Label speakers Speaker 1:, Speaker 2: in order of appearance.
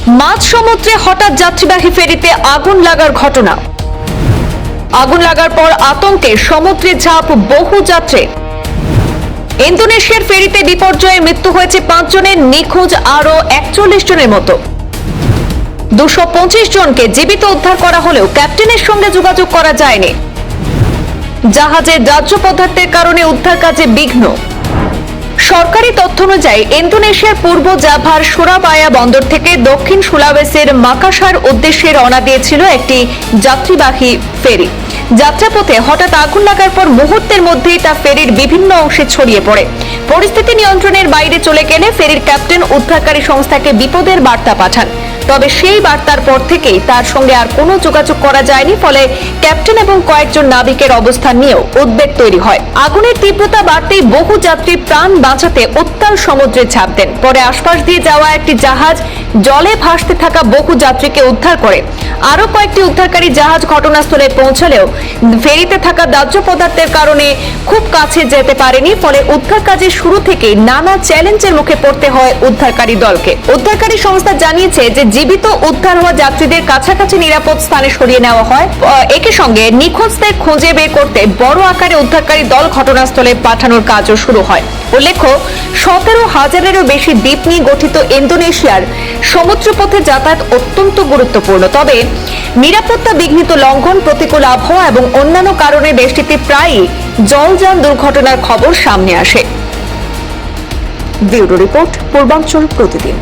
Speaker 1: মাঝ সমুদ্রে হঠাৎ যাত্রীবাহী ফেরিতে আগুন লাগার ঘটনা। আগুন লাগার পর আতঙ্কে সমুদ্রে ঝাঁপ বহু যাত্রী। ইন্দোনেশিয়ার ফেরিতে বিপর্যয়ে মৃত্যু হয়েছে 5 জনের, নিখোঁজ আরো 41 জনের মতো। 225 জনকে জীবিত উদ্ধার করা হলেও ক্যাপ্টেনের সঙ্গে যোগাযোগ করা যায়নি। জাহাজের দাহ্য পদার্থের কারণে উদ্ধার কাজে বিঘ্ন। সরকারি তথ্য অনুযায়ী ইন্দোনেশিয়ার পূর্ব জাভার সুরাবায়া বন্দর থেকে দক্ষিণ সুলাওয়েসির মাকাসার উদ্দেশ্যে রওনা দিয়েছিল একটি যাত্রীবাহী ফেরি। যাত্রাপথে হঠাৎ আগুন লাগার পর মুহূর্তের মধ্যেই তা ফেরির বিভিন্ন অংশে ছড়িয়ে পড়ে। পরিস্থিতি নিয়ন্ত্রণের বাইরে চলে গেলে ফেরির ক্যাপ্টেন উদ্ধারকারী সংস্থাকে বিপদের বার্তা পাঠান। তবে সেই বার্তার পর থেকেই তার সঙ্গে আর কোনো যোগাযোগ করা যায়নি, ফলে ক্যাপ্টেন এবং কয়েকজন নাবিকের অবস্থান নিয়েও উদ্বেগ তৈরি হয়। আগুনের তীব্রতা বাড়তেই বহু যাত্রী প্রাণ বাঁচাতে উত্তাল সমুদ্রে ঝাঁপ দেন। পরে আশপাশ দিয়ে যাওয়া একটি জাহাজ জলে ভাসতে থাকা বহু যাত্রীকে উদ্ধার করে। আরো কয়েকটি উদ্ধারকারী জাহাজ ঘটনাস্থলে পৌঁছলেও ফেরিতে থাকা দাহ্য পদার্থের কারণে খুব কাছে যেতে পারেনি, ফলে উদ্ধার কাজের শুরু থেকেই নানা চ্যালেঞ্জের মুখে পড়তে হয় উদ্ধারকারী দলকে। উদ্ধারকারী সংস্থা জানিয়েছে যে জীবিত উদ্ধার হওয়া যাত্রীদের কাছাকাছি নিরাপদ স্থানে সরিয়ে নেওয়া হয়। একই সঙ্গে নিখোঁজদের খুঁজে বের করতে বড় আকারে উদ্ধারকারী দল ঘটনাস্থলে পাঠানোর কাজও শুরু হয়। উল্লেখ্য, 17,000-এরও বেশি দ্বীপ নিয়ে গঠিত ইন্দোনেশিয়ার সমুদ্রপথে যাতায়াত অত্যন্ত গুরুত্বপূর্ণ। তবে নিরাপত্তা বিঘ্নিত লঙ্ঘন, প্রতিকূল আবহাওয়া এবং অন্যান্য কারণে দেশটিতে প্রায়ই জলযান দুর্ঘটনার খবর সামনে আসে। ব্যুরো রিপোর্ট, পূর্বাঞ্চল প্রতিদিন।